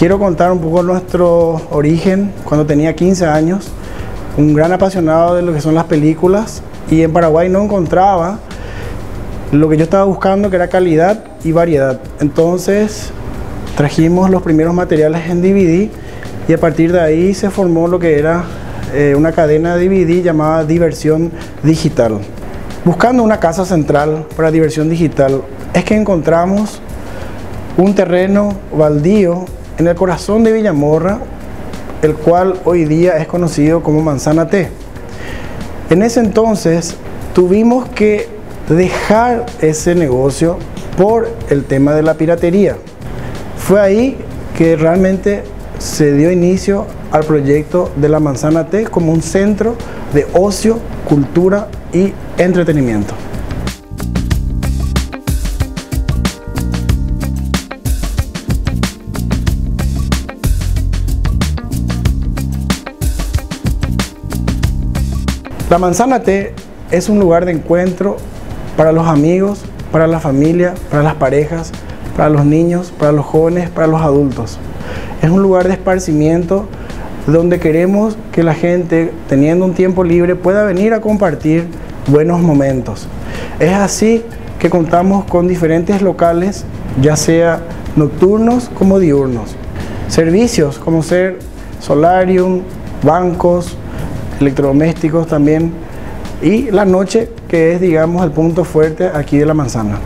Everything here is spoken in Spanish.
quiero contar un poco nuestro origen. Cuando tenía 15 años, un gran apasionado de lo que son las películas, y en Paraguay no encontraba lo que yo estaba buscando, que era calidad y variedad. Entonces trajimos los primeros materiales en DVD y a partir de ahí se formó lo que era una cadena de DVD llamada Diversión Digital. Buscando una casa central para Diversión Digital es que encontramos un terreno baldío en el corazón de Villamorra, el cual hoy día es conocido como Manzana T. En ese entonces tuvimos que dejar ese negocio por el tema de la piratería. Fue ahí que realmente se dio inicio al proyecto de la Manzana T como un centro de ocio, cultura y entretenimiento. La Manzana T es un lugar de encuentro para los amigos, para la familia, para las parejas, para los niños, para los jóvenes, para los adultos. Es un lugar de esparcimiento donde queremos que la gente, teniendo un tiempo libre, pueda venir a compartir buenos momentos. Es así que contamos con diferentes locales, ya sea nocturnos como diurnos. Servicios como ser solarium, bancos, electrodomésticos también, y la noche, que es, digamos, el punto fuerte aquí de la Manzana.